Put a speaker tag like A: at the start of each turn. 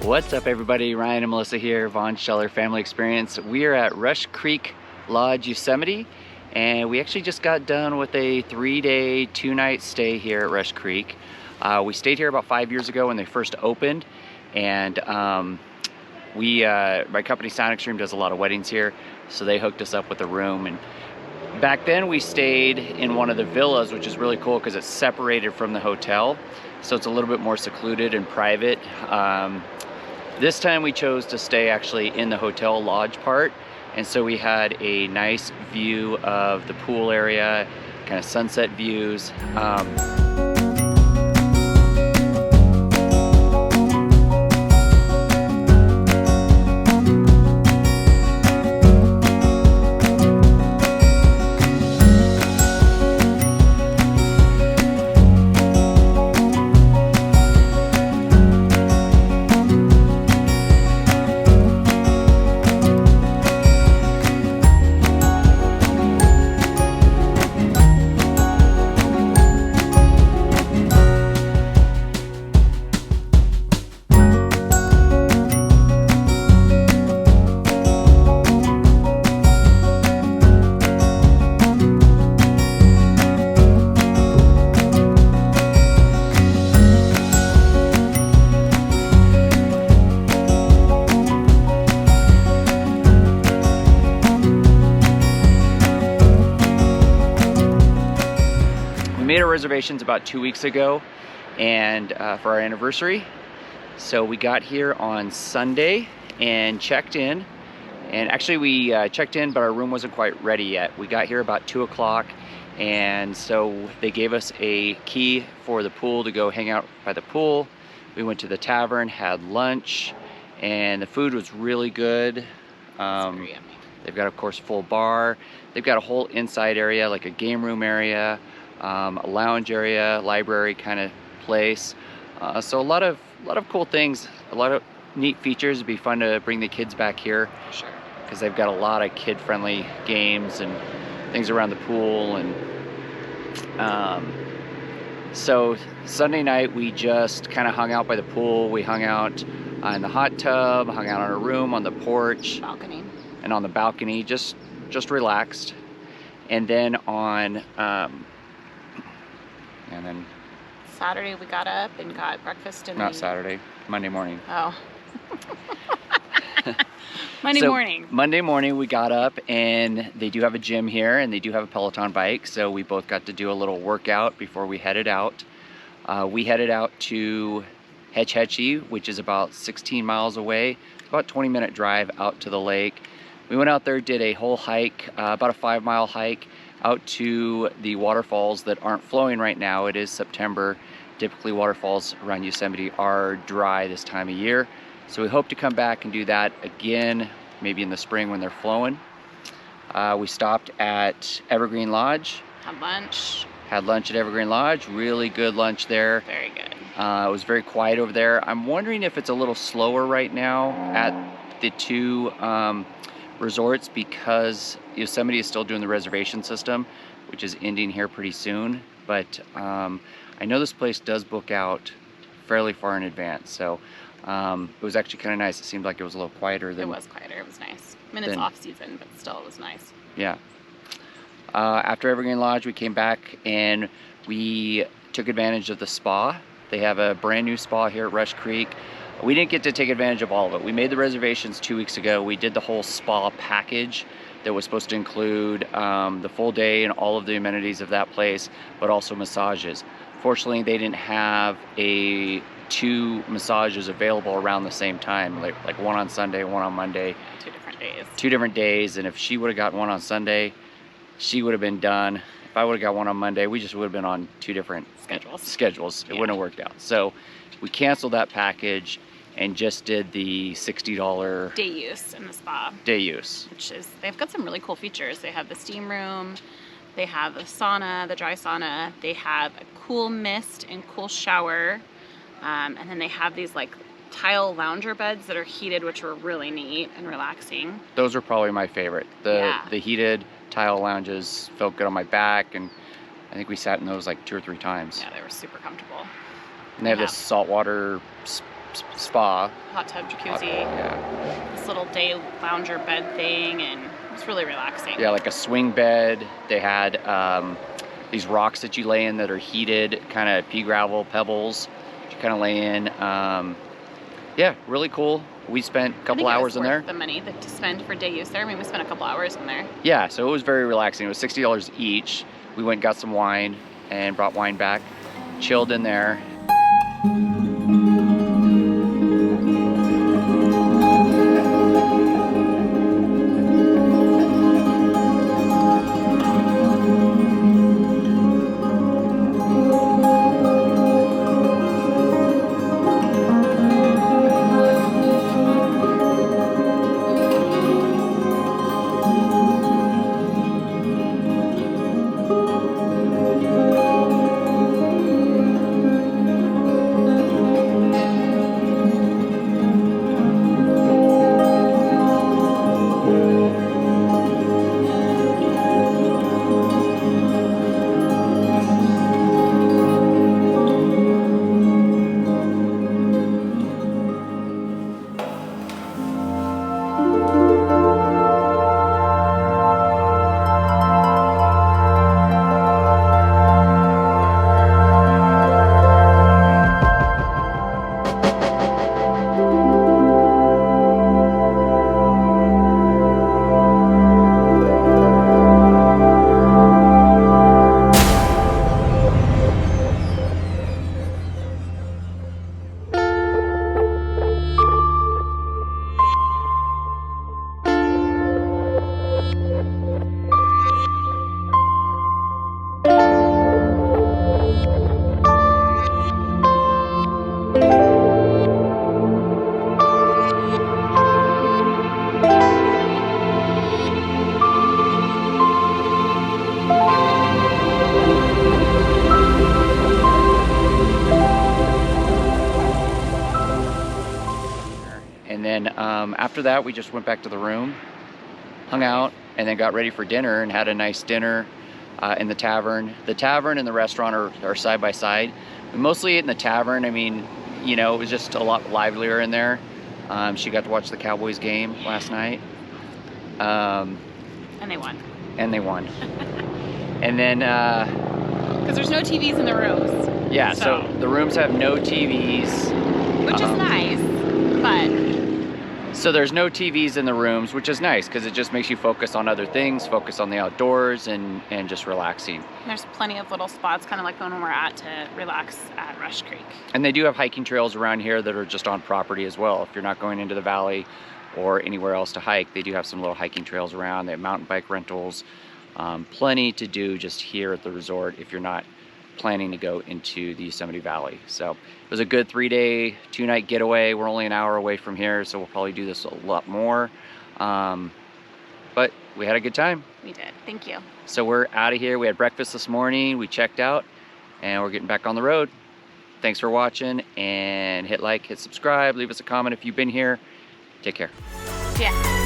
A: What's up everybody, Ryan and Melissa here, Von Scheller Family Experience. We are at Rush Creek Lodge, Yosemite, and we actually just got done with a 3-day, 2-night stay here at Rush Creek. We stayed here about 5 years ago when they first opened, and my company Sound Extreme does a lot of weddings here, so they hooked us up with a room. And back then we stayed in one of the villas, which is really cool because it's separated from the hotel, so it's a little bit more secluded and private. This time we chose to stay actually in the hotel lodge part, and so we had a nice view of the pool area, kind of sunset views. We made our reservations about 2 weeks ago, and for our anniversary. So we got here on Sunday and checked in. And actually we checked in, but our room wasn't quite ready yet. We got here about 2 o'clock, and so they gave us a key for the pool to go hang out by the pool. We went to the tavern, had lunch, and the food was really good. They've got, of course, full bar. They've got a whole inside area, like a game room area, a lounge area, library kind of place. So a lot of cool things, a lot of neat features. It'd be fun to bring the kids back here.
B: Sure.
A: Because they've got a lot of kid-friendly games and things around the pool. And so Sunday night we just kind of hung out by the pool. We hung out in the hot tub, hung out in our room, on the porch,
B: Balcony,
A: and on the balcony, just relaxed. And then on
B: Saturday we got up and got breakfast and
A: Saturday, Monday morning.
B: Oh. Monday
A: morning we got up, and they do have a gym here, and they do have a Peloton bike, so we both got to do a little workout before we headed out. We headed out to Hetch Hetchy, which is about 16 miles away, about 20-minute drive out to the lake. We went out there, did a whole hike, about a 5-mile hike out to the waterfalls that aren't flowing right now. It is September. Typically waterfalls around Yosemite are dry this time of year. So we hope to come back and do that again, maybe in the spring when they're flowing. We stopped at Evergreen Lodge. Had lunch at Evergreen Lodge. Really good lunch there.
B: Very good.
A: It was very quiet over there. I'm wondering if it's a little slower right now at the two resorts, because Yosemite is still doing the reservation system, which is ending here pretty soon. But I know this place does book out fairly far in advance, so it was actually kind of nice. It seemed like it was a little quieter than...
B: It was quieter, it was nice. I mean, it's off season, but still it was nice.
A: Yeah. After Evergreen Lodge, we came back and we took advantage of the spa. They have a brand new spa here at Rush Creek. We didn't get to take advantage of all of it. We made the reservations 2 weeks ago. We did the whole spa package that was supposed to include the full day and all of the amenities of that place, but also massages. Fortunately, they didn't have 2 massages available around the same time, like one on Sunday, one on Monday.
B: 2 different days.
A: 2 different days, and if she would have gotten one on Sunday, she would have been done. If I would have got one on Monday, we just would have been on 2 different schedules. It wouldn't have worked out. So we canceled that package and just did the $60
B: day use in the spa.
A: Day use.
B: Which is, they've got some really cool features. They have the steam room, they have the sauna, the dry sauna, they have a cool mist and cool shower, and then they have these like tile lounger beds that are heated, which were really neat and relaxing.
A: Those are probably my favorite. The heated tile lounges felt good on my back, and I think we sat in those like 2 or 3 times.
B: Yeah, they were super comfortable.
A: And they have this saltwater spa.
B: hot tub jacuzzi,
A: Yeah.
B: this little day lounger bed thing, and it's really relaxing.
A: Yeah, like a swing bed. They had these rocks that you lay in that are heated, kind of pea gravel pebbles that you kind of lay in. Yeah, really cool. We spent a couple hours in there.
B: The money to spend for day use there. I mean, we spent a couple hours in there.
A: Yeah, so it was very relaxing. It was $60 each. We went and got some wine and brought wine back, chilled in there. And then after that, we just went back to the room, hung out, and then got ready for dinner and had a nice dinner in the tavern. The tavern and the restaurant are side by side. We mostly ate in the tavern. I mean, you know, it was just a lot livelier in there. She got to watch the Cowboys game last night.
B: And they won.
A: And they won. And then...
B: because there's no TVs in the rooms.
A: Yeah, so the rooms have no TVs.
B: Which is nice, but...
A: So there's no TVs in the rooms, which is nice because it just makes you focus on other things, focus on the outdoors and just relaxing.
B: There's plenty of little spots, kind of like when we're at, to relax at Rush Creek.
A: And they do have hiking trails around here that are just on property as well. If you're not going into the valley or anywhere else to hike, they do have some little hiking trails around. They have mountain bike rentals. Plenty to do just here at the resort if you're not planning to go into the Yosemite Valley. So it was a good 3-day, 2-night getaway. We're only an hour away from here, so we'll probably do this a lot more. But we had a good time.
B: We did. Thank you.
A: So we're out of here. We had breakfast this morning. We checked out, and we're getting back on the road. Thanks for watching, and hit like, hit subscribe, leave us a comment if you've been here. Take care.
B: Yeah.